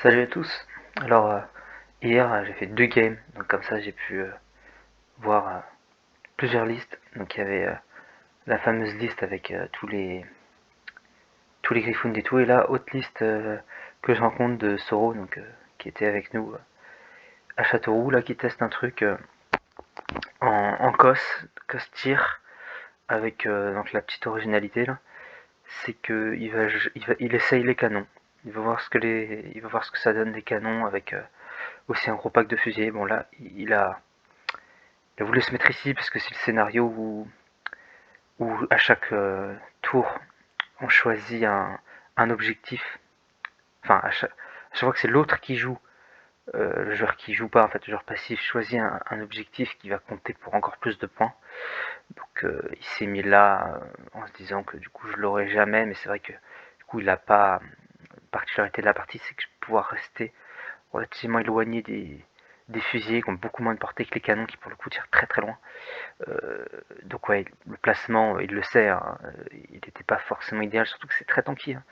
Salut à tous. Alors hier j'ai fait 2 games, donc comme ça j'ai pu voir plusieurs listes. Donc il y avait la fameuse liste avec tous les Griffons et tout, et là autre liste que je rencontre de Soro, donc qui était avec nous à Châteauroux là, qui teste un truc en COS tir avec donc la petite originalité là, c'est que il essaye les canons. Il va voir ce que ça donne des canons avec aussi un gros pack de fusiliers. Bon là il a voulu se mettre ici parce que c'est le scénario où à chaque tour on choisit un objectif. Enfin, à chaque fois que c'est l'autre qui joue, le joueur qui joue pas, en fait, le joueur passif choisit un objectif qui va compter pour encore plus de points. Donc il s'est mis là en se disant que du coup je l'aurai jamais, mais c'est vrai que du coup il a pas. Particularité de la partie, c'est que je vais pouvoir rester relativement éloigné des fusiliers qui ont beaucoup moins de portée que les canons qui pour le coup tirent très très loin. Donc ouais, le placement, il le sait, hein, il n'était pas forcément idéal, surtout que c'est très tanky, hein,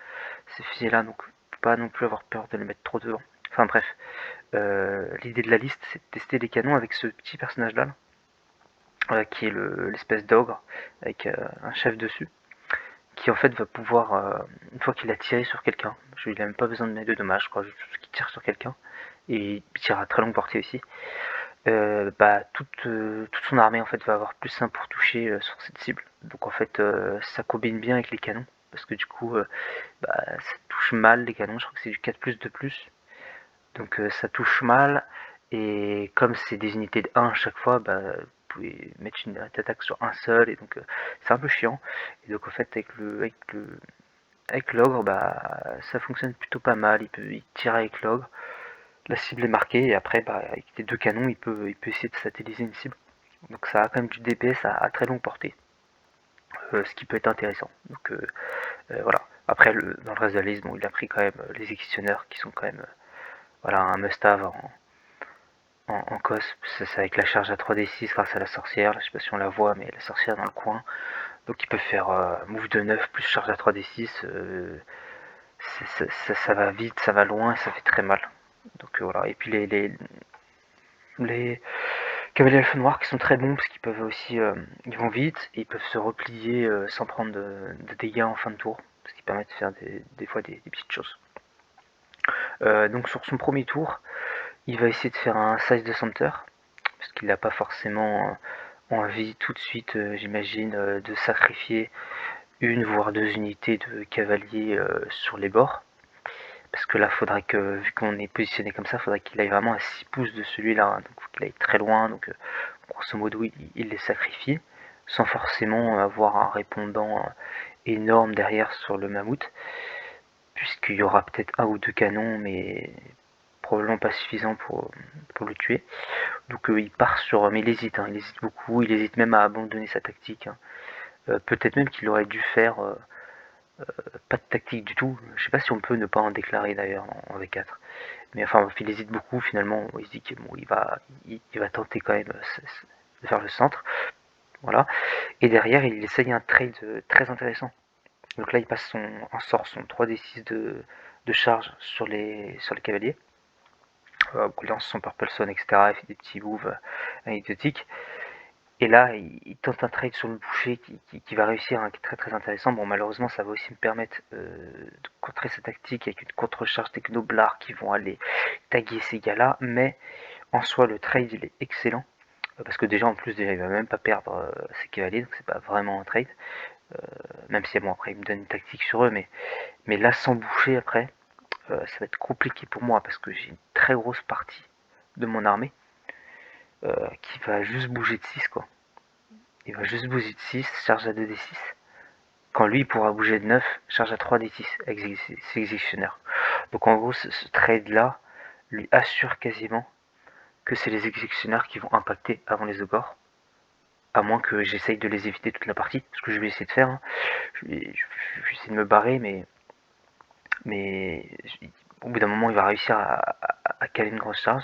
ces fusils-là, donc faut pas non plus avoir peur de les mettre trop devant. Enfin bref, l'idée de la liste, c'est de tester les canons avec ce petit personnage-là, qui est l'espèce d'ogre, avec un chef dessus, qui en fait va pouvoir, une fois qu'il a tiré sur quelqu'un, il n'a même pas besoin de mettre de dommages, je crois, juste qu'il tire sur quelqu'un, et il tire à très longue portée aussi, toute son armée en fait va avoir plus 1 pour toucher sur cette cible. Donc en fait ça combine bien avec les canons parce que du coup ça touche mal les canons, je crois que c'est du 4 plus de plus. Donc ça touche mal et comme c'est des unités de 1 à chaque fois, vous pouvez mettre une attaque sur un seul et donc c'est un peu chiant. Et donc en fait avec l'ogre ça fonctionne plutôt pas mal, il tire avec l'ogre, la cible est marquée et après avec les 2 canons il peut essayer de satelliser une cible. Donc ça a quand même du DPS à très longue portée, ce qui peut être intéressant. Donc voilà. Après dans le reste de la liste, bon, il a pris quand même les exécutionneurs qui sont quand même voilà, un must-have en COS. C'est avec la charge à 3d6 grâce à la sorcière. Là, je sais pas si on la voit, mais la sorcière dans le coin. Donc il peut faire move de 9 plus charge à 3d6. Ça va vite, ça va loin et ça fait très mal. Donc voilà. Et puis les cavaliers elfes noirs qui sont très bons parce qu'ils peuvent aussi, ils vont vite et ils peuvent se replier sans prendre de dégâts en fin de tour, ce qui permet de faire des fois des petites choses. Donc sur son premier tour, il va essayer de faire un size de center parce qu'il n'a pas forcément envie tout de suite, j'imagine, de sacrifier une voire 2 unités de cavaliers sur les bords. Parce que là, faudrait que, vu qu'on est positionné comme ça, faudrait qu'il aille vraiment à 6 pouces de celui-là. Hein, donc faut qu'il aille très loin. Donc grosso modo, il les sacrifie sans forcément avoir un répondant énorme derrière sur le mammouth, puisqu'il y aura peut-être 1 ou 2 canons, mais probablement pas suffisant pour le tuer. Donc il part sur... Mais il hésite beaucoup, il hésite même à abandonner sa tactique. Hein. Peut-être même qu'il aurait dû faire pas de tactique du tout. Je sais pas si on peut ne pas en déclarer d'ailleurs en V4. Mais enfin, il hésite beaucoup finalement. Il se dit qu'il bon, va tenter quand même de faire le centre. Voilà. Et derrière, il essaye un trade très intéressant. Donc là, il passe sort son 3d6 de charge sur les cavaliers. Il lance son Purple Sun, etc. Il fait des petits moves anecdotiques. Et là, il tente un trade sur le boucher qui va réussir, hein, qui est très très intéressant. Bon, malheureusement, ça va aussi me permettre de contrer sa tactique avec une contre-charge technoblard qui vont aller taguer ces gars-là. Mais en soi, le trade, il est excellent. Parce que déjà, en plus, déjà, il va même pas perdre ses cavaliers, donc c'est pas vraiment un trade. Même si, bon, après, il me donne une tactique sur eux, mais là, sans boucher, après, ça va être compliqué pour moi parce que j'ai une très grosse partie de mon armée qui va juste bouger de 6 quoi. Il va juste bouger de 6, charge à 2d6. Quand lui, il pourra bouger de 9, charge à 3d6 avec ses exécutionnaires. Donc en gros, ce trade-là lui assure quasiment que c'est les exécutionnaires qui vont impacter avant les ogres. À moins que j'essaye de les éviter toute la partie, ce que je vais essayer de faire. Hein. Je vais essayer de me barrer, mais au bout d'un moment, il va réussir à caler une grosse charge.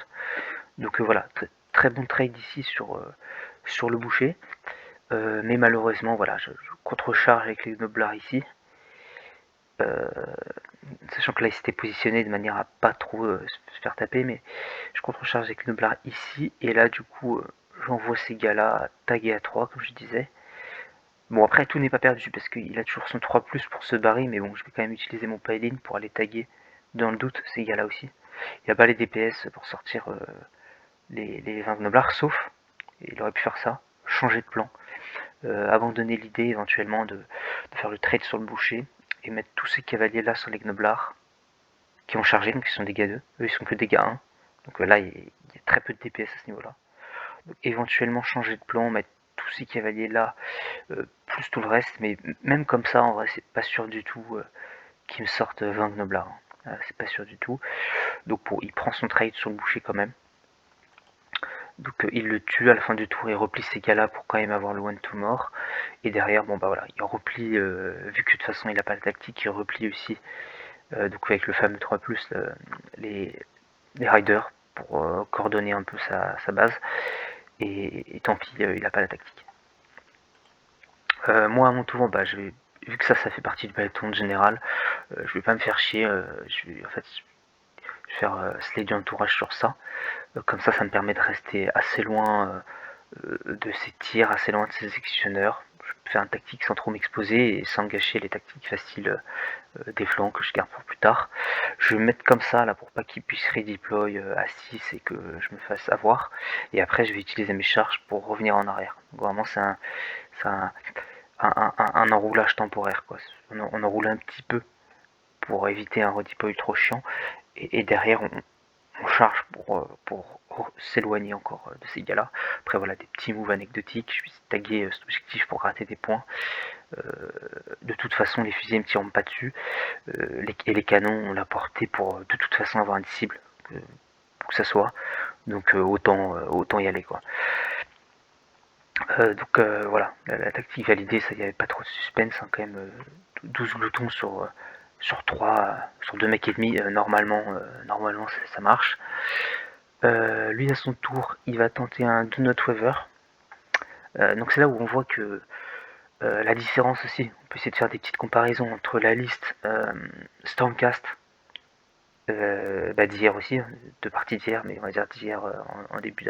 Donc voilà, très bon trade ici sur le boucher. Mais malheureusement, voilà, je contrecharge avec les noblards ici. Sachant que là il s'était positionné de manière à pas trop se faire taper, mais je contrecharge avec Noblar ici, et là du coup j'envoie ces gars-là taguer à 3 comme je disais. Bon, après tout n'est pas perdu parce qu'il a toujours son 3+ pour se barrer, mais bon, je vais quand même utiliser mon Pailin pour aller taguer dans le doute ces gars-là aussi. Il a pas les DPS pour sortir les 20 Noblards, sauf, il aurait pu faire ça, changer de plan, abandonner l'idée éventuellement de faire le trade sur le boucher et mettre tous ces cavaliers là sur les Gnoblards qui ont chargé, donc ils sont dégâts 2, eux ils sont que dégâts 1, donc là il y a très peu de DPS à ce niveau-là. Donc éventuellement changer de plan, mettre tous ces cavaliers là, plus tout le reste, mais même comme ça en vrai c'est pas sûr du tout qu'ils me sortent 20 Gnoblards, c'est pas sûr du tout. Donc il prend son trade sur le boucher quand même. Donc il le tue à la fin du tour, il replie ces gars-là pour quand même avoir le one to mort. Et derrière, bon bah voilà, il replie, vu que de toute façon il n'a pas la tactique, il replie aussi, donc avec le fameux 3+, les riders, pour coordonner un peu sa base. Et tant pis, il n'a pas la tactique. Moi à mon tour, bah, vu que ça fait partie du peloton général, je vais pas me faire chier, je vais faire slay du entourage sur ça. Comme ça me permet de rester assez loin de ses tirs, assez loin de ses exécutionneurs. Je peux faire une tactique sans trop m'exposer et sans gâcher les tactiques faciles des flancs que je garde pour plus tard. Je vais me mettre comme ça là pour pas qu'il puisse redeploy à 6 et que je me fasse avoir. Et après je vais utiliser mes charges pour revenir en arrière. Donc, vraiment c'est un enroulage temporaire, quoi. On enroule un petit peu pour éviter un redeploy trop chiant. Et derrière on charge pour s'éloigner encore de ces gars-là. Après voilà, des petits moves anecdotiques, je vais taguer cet objectif pour gratter des points. De toute façon les fusils ne me tireront pas dessus, et les canons ont la portée pour de toute façon avoir une cible, que ça soit, donc autant y aller quoi. Donc voilà, la tactique validée, ça y avait pas trop de suspense, hein, quand même 12 gloutons sur 3, sur 2 mecs et demi, normalement ça marche. Lui à son tour, il va tenter un Do Not Waver. Donc c'est là où on voit que la différence aussi, on peut essayer de faire des petites comparaisons entre la liste Stormcast d'hier aussi, de parties d'hier, mais on va dire d'hier en début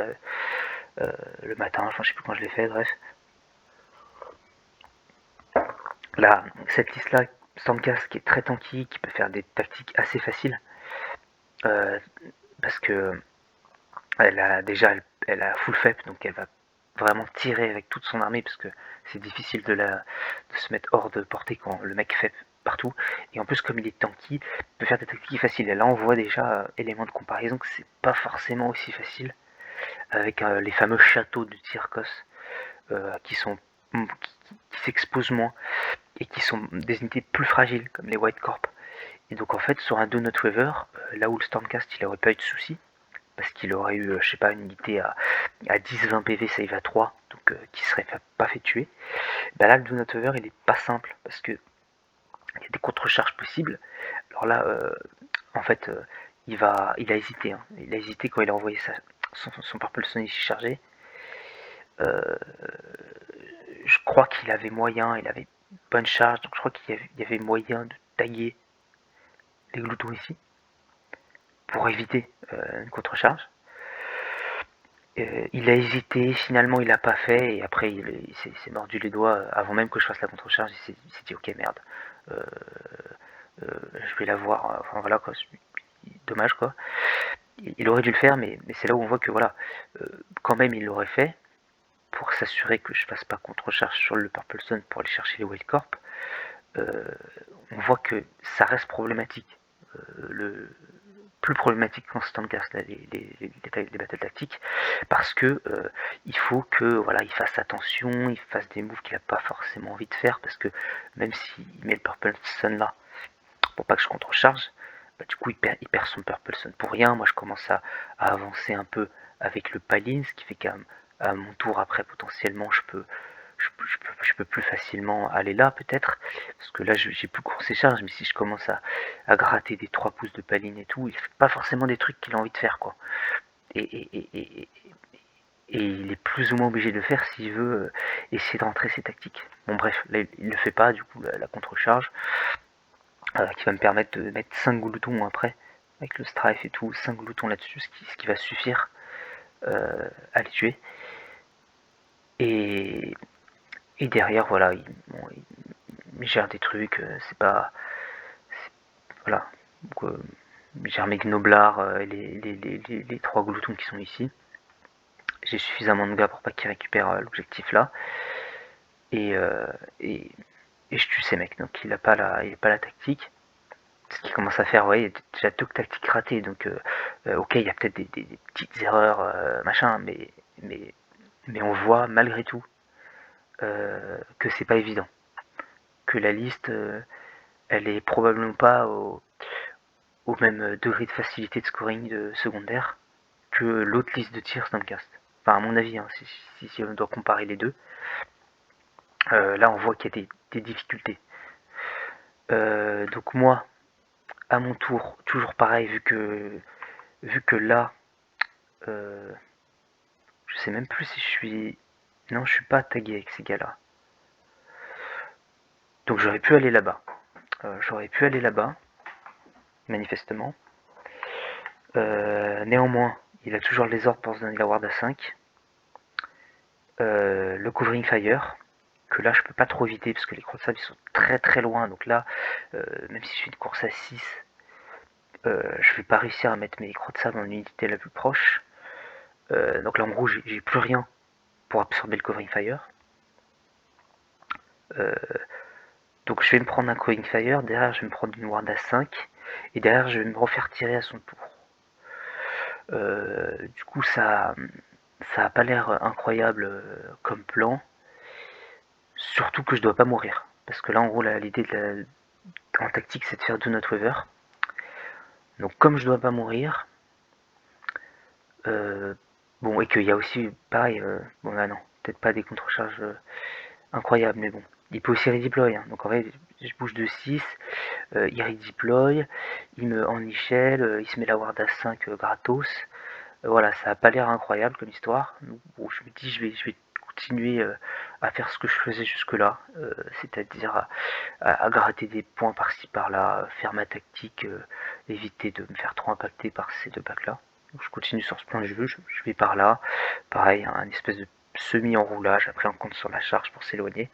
le matin, je sais plus quand je l'ai fait, bref. Là, cette liste là, Stormcast qui est très tanky, qui peut faire des tactiques assez faciles, parce que elle a full FEP, donc elle va vraiment tirer avec toute son armée, parce que c'est difficile de se mettre hors de portée quand le mec FEP partout. Et en plus, comme il est tanky, il peut faire des tactiques faciles. Et là, on voit déjà, élément de comparaison, que c'est pas forcément aussi facile, avec les fameux châteaux de Tyrkos, qui s'exposent moins, et qui sont des unités plus fragiles, comme les White Corp. Et donc en fait, sur un Do Not Waver, là où le Stormcast, il aurait pas eu de soucis, parce qu'il aurait eu, je sais pas, une unité à 10-20 PV save à 3, donc qui serait pas fait tuer. Bah là, le Do Not Waver, il est pas simple, parce que il y a des contre-charges possibles. Alors là, en fait, il a hésité. Hein. Il a hésité quand il a envoyé son Purple Sun ici chargé. Je crois qu'il avait moyen, il avait bonne charge, donc je crois qu'il y avait moyen de taguer les gloutons ici pour éviter une contre-charge. Il a hésité, finalement il l'a pas fait, et après il s'est mordu les doigts avant même que je fasse la contre-charge. Il s'est dit ok merde, je vais la voir, enfin voilà quoi, dommage quoi. Il aurait dû le faire, mais c'est là où on voit que voilà, quand même il l'aurait fait pour s'assurer que je fasse pas contre-charge sur le Purple Sun pour aller chercher les Wild Corp. On voit que ça reste problématique. Le plus problématique qu'en Stormcast, les battles tactiques, parce que il faut que voilà, il fasse attention, il fasse des moves qu'il n'a pas forcément envie de faire, parce que même s'il met le Purple Sun là, pour pas que je contre-charge, bah, du coup il perd son Purple Sun pour rien. Moi je commence à avancer un peu avec le Pailin, ce qui fait qu'à mon tour après potentiellement je peux plus facilement aller là peut-être, parce que là j'ai plus court ses charges, mais si je commence à gratter des 3 pouces de Paline et tout, il fait pas forcément des trucs qu'il a envie de faire quoi. Et il est plus ou moins obligé de le faire s'il veut essayer de rentrer ses tactiques. Bon bref, là il le fait pas, du coup la contre-charge. qui va me permettre de mettre 5 gloutons après, avec le strife et tout, 5 gloutons là-dessus, ce qui va suffire à les tuer. Et derrière, voilà, il gère des trucs, c'est pas... Voilà. Donc, gère mes gnoblards et les 3 gloutons qui sont ici. J'ai suffisamment de gars pour pas qu'ils récupèrent l'objectif là. Et je tue ces mecs, donc il a pas la tactique. Ce qui commence à faire, ouais, déjà 2 tactiques ratées, donc ok, il y a peut-être des petites erreurs, machin, mais on voit malgré tout que c'est pas évident. Que la liste, elle est probablement pas au même degré de facilité de scoring de secondaire que l'autre liste de tir Stormcast. Enfin, à mon avis, hein, si on doit comparer les deux, là on voit qu'il y a des difficultés. Donc moi, à mon tour, toujours pareil, vu que là, je sais même plus si je suis... Non, je suis pas tagué avec ces gars-là. Donc j'aurais pu aller là-bas. Manifestement. Néanmoins, il a toujours les ordres pour se donner la ward à 5. Le covering fire, que là je peux pas trop éviter parce que les croix de sable ils sont très très loin. Donc là, même si je fais une course à 6, je vais pas réussir à mettre mes croix de sable en unité la plus proche. Donc là en gros j'ai plus rien pour absorber le covering fire. Donc je vais me prendre un covering fire, derrière je vais me prendre une ward à 5, et derrière je vais me refaire tirer à son tour. Du coup ça a pas l'air incroyable comme plan, surtout que je dois pas mourir. Parce que là en gros l'idée en tactique c'est de faire do not weather. Donc comme je dois pas mourir, bon, et qu'il y a aussi pareil, bon là non, peut-être pas des contre-charges incroyables, mais bon, il peut aussi redeploy, hein. Donc en vrai je bouge de 6, il redeploy, il me en échelle, il se met la ward à 5 gratos. Voilà, ça a pas l'air incroyable comme histoire. Donc, bon, je me dis je vais continuer à faire ce que je faisais jusque là, c'est-à-dire à gratter des points par-ci par-là, faire ma tactique, éviter de me faire trop impacter par ces 2 packs là. Donc je continue sur ce plan de vue, je vais par là, pareil, un espèce de semi-enroulage, après on compte sur la charge pour s'éloigner,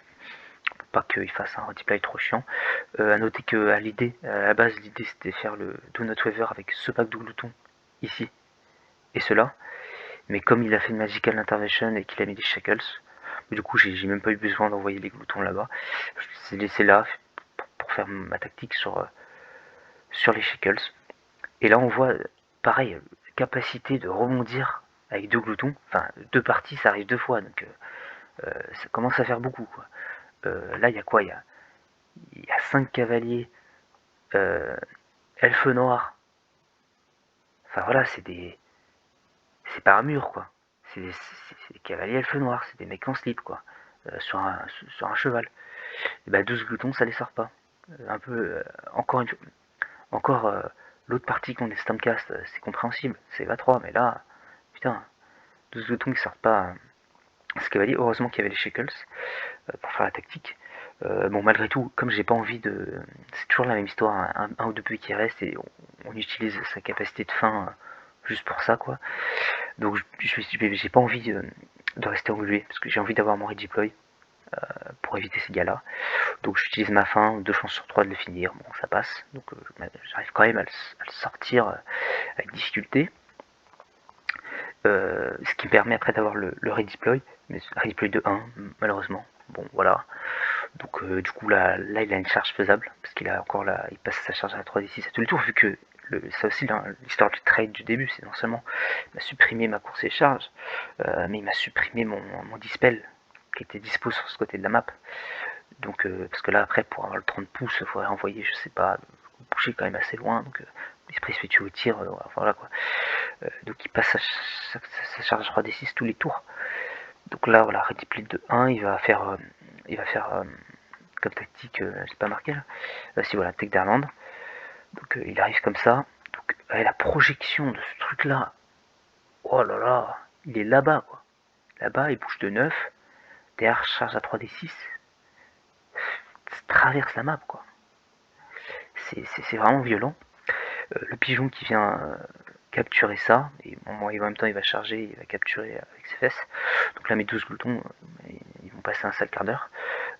pour pas qu'il fasse un redeploy trop chiant. A noter que à la base l'idée c'était de faire le Do Not Weather avec ce pack de gloutons ici et cela, mais comme il a fait une Magical Intervention et qu'il a mis des shackles, du coup j'ai même pas eu besoin d'envoyer les gloutons là-bas, je les ai laissés là pour faire ma tactique sur les shackles. Et là on voit pareil, capacité de rebondir avec 2 gloutons, enfin 2 parties ça arrive 2 fois, donc ça commence à faire beaucoup quoi. Là il y a quoi, il y a 5 cavaliers elfes noirs, enfin voilà, c'est pas un mur quoi, c'est des cavaliers elfes noirs, c'est des mecs en slip quoi, sur un cheval. Et bah 12 gloutons ça les sort pas. Un peu encore l'autre partie qu'on est Stormcast, c'est compréhensible, c'est 3, mais là putain, 12 gloutons qui sortent pas ce cavalier. Heureusement qu'il y avait les shackles pour faire la tactique. Bon, malgré tout, comme j'ai pas envie de. C'est toujours la même histoire, un ou deux PV qui restent et on utilise sa capacité de fin juste pour ça, quoi. Donc, j'ai pas envie de rester englué parce que j'ai envie d'avoir mon redeploy pour éviter ces gars-là. Donc, j'utilise ma fin, 2 chances sur 3 de le finir. Bon, ça passe. Donc, j'arrive quand même à le sortir avec difficulté. Ce qui me permet après d'avoir le redeploy, mais redeploy de 1, malheureusement. Bon, voilà. Donc du coup là il a une charge faisable, parce qu'il a encore là, il passe sa charge à 3d6 à tous les tours, vu que ça aussi l'histoire du trade du début, c'est non seulement il m'a supprimé ma course et charge, mais il m'a supprimé mon dispel qui était dispo sur ce côté de la map. Donc parce que là après pour avoir le 30 pouces, il faudrait envoyer, je sais pas, bouger quand même assez loin, donc l'esprit se fait tuer au tir, enfin voilà quoi. Donc il passe sa charge à 3d6 tous les tours. Donc là voilà, redeploy de 1, il va faire comme tactique, c'est pas marqué là. Si voilà, Tech d'Irlande. Donc il arrive comme ça. Donc la projection de ce truc là, oh là là, il est là-bas quoi. Là-bas, il bouge de 9, derrière charge à 3d6, ça traverse la map quoi. c'est vraiment violent. Le pigeon qui vient capturer ça, et bon, en même temps il va charger, il va capturer avec ses fesses. Donc là mes 12 gloutons, ils vont passer un sale quart d'heure.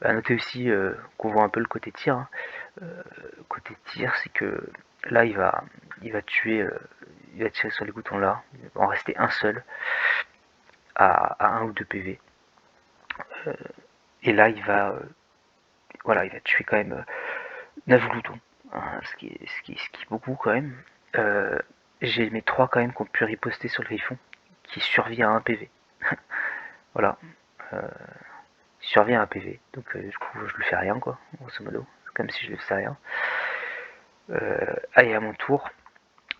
À noter aussi qu'on voit un peu le côté tir. Hein. Côté tir, c'est que là il va tuer, il va tirer sur les gloutons là, il va en rester un seul à 1 ou 2 PV. Et là il va tuer quand même 9 gloutons, hein, ce qui est beaucoup quand même. J'ai mes 3 quand même qui ont pu riposter sur le griffon, qui survit à 1 PV. Voilà. Il survit à 1 PV, donc du coup je lui fais rien quoi, grosso modo. C'est comme si je lui faisais rien. Allez, à mon tour,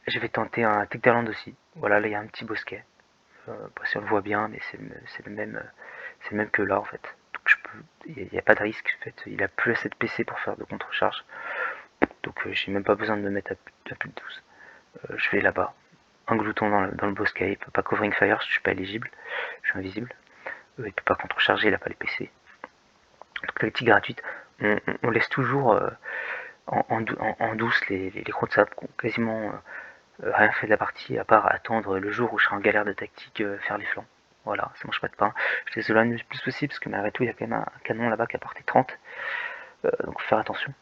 je vais tenter un Tegdaland aussi. Voilà, là il y a un petit bosquet. Si on le voit bien, mais c'est le même que là en fait. Donc il n'y a pas de risque. En fait, il a plus assez de PC pour faire de contre-charge. Donc j'ai même pas besoin de me mettre à plus de 12. Je vais là-bas. Un glouton dans le bosquet. Il peut pas covering fire parce que je suis pas éligible. Je suis invisible. Il peut pas contre-charger, il a pas les PC. Donc tactique gratuite. On laisse toujours en douce les crocs de sable qui ont quasiment rien fait de la partie à part attendre le jour où je serai en galère de tactique, faire les flancs. Voilà, ça mange pas de pain. Je les éloigne le plus possible parce que malgré tout il y a quand même un canon là-bas qui a porté 30. Donc faut faire attention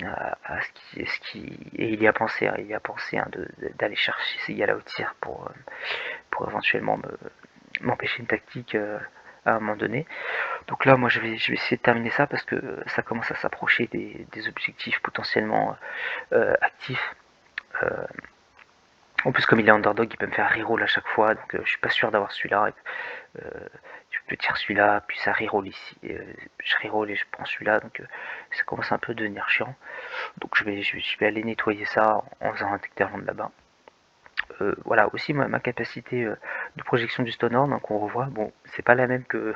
à ce qui. Et il y a pensé, hein, d'aller chercher ces gars-là au tir pour éventuellement m'empêcher une tactique à un moment donné. Donc là moi je vais essayer de terminer ça parce que ça commence à s'approcher des objectifs potentiellement actifs. En plus, comme il est underdog, il peut me faire reroll à chaque fois, donc je suis pas sûr d'avoir celui-là. Je peux tirer celui-là, puis ça reroll ici. Je reroll et je prends celui-là, donc ça commence un peu à devenir chiant. Donc je vais aller nettoyer ça en faisant un Tegdaland là-bas. Voilà, aussi ma capacité de projection du Stonehorn, hein, qu'on revoit, bon, c'est pas la même que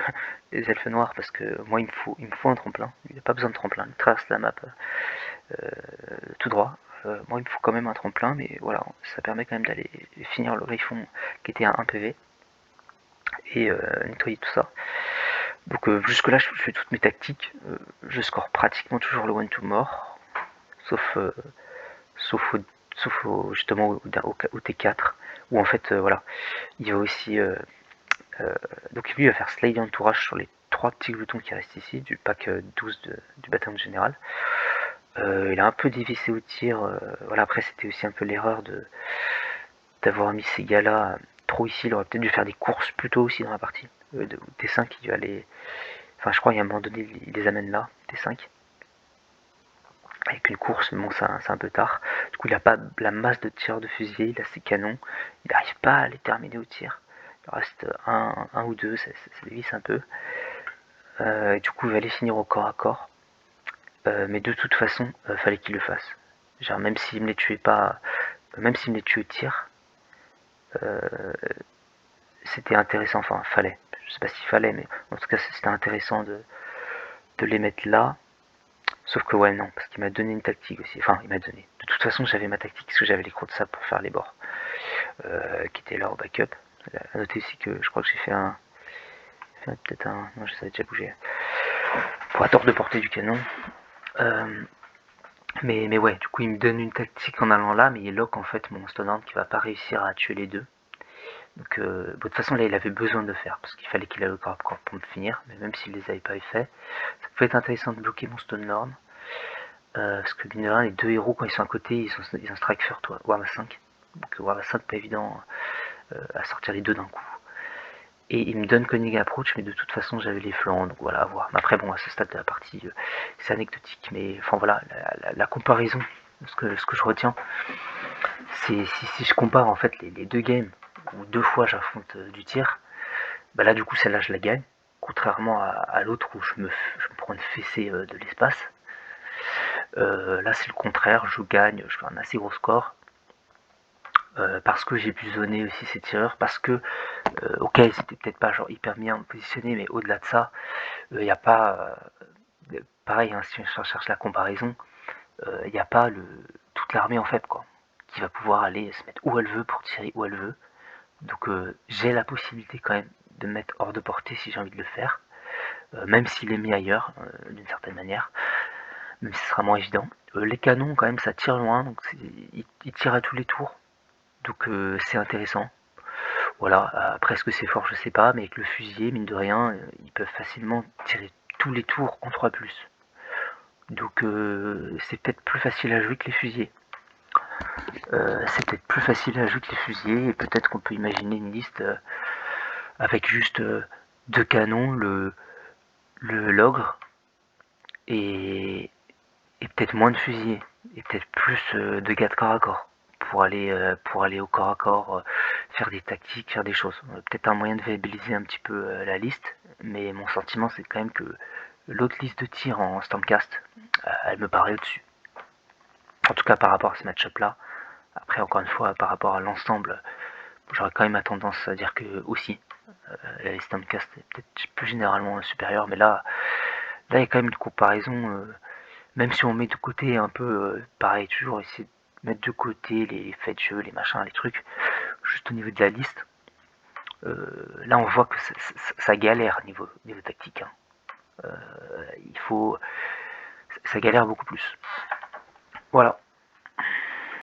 les elfes noirs, parce que moi il me faut un tremplin. Il n'a pas besoin de tremplin, il traverse la map tout droit. Moi il me faut quand même un tremplin, mais voilà, ça permet quand même d'aller finir le griffon qui était à 1 PV et nettoyer tout ça. Donc jusque là je fais toutes mes tactiques, je score pratiquement toujours le one to mort, sauf justement au T4, où en fait voilà, il va aussi donc lui il va faire slide entourage sur les 3 petits gloutons qui restent ici, du pack 12 du bataillon général. Il a un peu dévissé au tir, voilà, après c'était aussi un peu l'erreur d'avoir mis ces gars-là trop ici, il aurait peut-être dû faire des courses plus tôt aussi dans la partie. T5 il va aller. Enfin je crois qu'à un moment donné il les amène là, T5. Avec une course, mais bon c'est un peu tard. Du coup il n'a pas la masse de tir de fusil, il a ses canons, il n'arrive pas à les terminer au tir. Il reste un ou deux, ça dévisse un peu. Du coup il va les finir au corps à corps. Mais de toute façon, fallait qu'il le fasse. Genre même s'il me les tuait pas, même s'il me les tuait au tir, c'était intéressant, enfin fallait. Je sais pas s'il fallait, mais en tout cas c'était intéressant de les mettre là. Sauf que ouais non, parce qu'il m'a donné une tactique aussi. Enfin il m'a donné. De toute façon j'avais ma tactique parce que j'avais les crocs de sable pour faire les bords. Qui étaient là au backup. A noter aussi que je crois que j'ai fait peut-être un. Non je savais déjà bouger. Pour tort de portée du canon. Mais ouais, du coup il me donne une tactique en allant là, mais il lock en fait mon Stonehorn qui va pas réussir à tuer les deux. Donc de toute façon là il avait besoin de le faire, parce qu'il fallait qu'il ait le corps à corps pour me finir, mais même s'il les avait pas fait, ça pouvait être intéressant de bloquer mon Stonehorn. Parce que mine de rien, les deux héros quand ils sont à côté, ils ont strike first, Warma 5. Donc Warma 5 pas évident à sortir les deux d'un coup. Et il me donne Cunning Approach, mais de toute façon j'avais les flancs, donc voilà, à voir. Mais après bon, à ce stade de la partie, c'est anecdotique, mais enfin voilà, la comparaison, ce que je retiens, c'est si je compare en fait les deux games, où 2 fois j'affronte du tir, bah là du coup celle-là je la gagne, contrairement à l'autre où je me prends une fessée de l'espace. Là c'est le contraire, je gagne, je fais un assez gros score, parce que j'ai pu zoner aussi ces tireurs, parce que ok c'était peut-être pas genre hyper bien positionné, mais au-delà de ça, il n'y a pas pareil, hein, si on cherche la comparaison, il n'y a pas toute l'armée en fait quoi, qui va pouvoir aller se mettre où elle veut pour tirer où elle veut. Donc j'ai la possibilité quand même de me mettre hors de portée si j'ai envie de le faire, même s'il est mis ailleurs d'une certaine manière. même si ce sera moins évident. Les canons, quand même, ça tire loin, donc ils tirent à tous les tours, donc c'est intéressant. Voilà, après est-ce que c'est fort, je sais pas, mais avec le fusilier, mine de rien, ils peuvent facilement tirer tous les tours en 3+. Donc c'est peut-être plus facile à jouer que les fusiliers. C'est peut-être plus facile à jouer que les fusiliers, et peut-être qu'on peut imaginer une liste avec juste 2 canons, l'ogre, et, peut-être moins de fusiliers, et peut-être plus de gars de corps à corps, pour aller au corps à corps, faire des tactiques, faire des choses. Peut-être un moyen de viabiliser un petit peu la liste, mais mon sentiment c'est quand même que l'autre liste de tir en Stormcast, elle me paraît au-dessus. En tout cas par rapport à ce match-up là. Après encore une fois, par rapport à l'ensemble, j'aurais quand même tendance à dire que aussi, la liste Stormcast est peut-être plus généralement supérieure, mais là il y a quand même une comparaison, même si on met de côté un peu, pareil, toujours essayer de mettre de côté les faits de jeu, les machins, les trucs, juste au niveau de la liste, là on voit que ça galère niveau tactique. Hein. Il faut. Ça galère beaucoup plus. Voilà.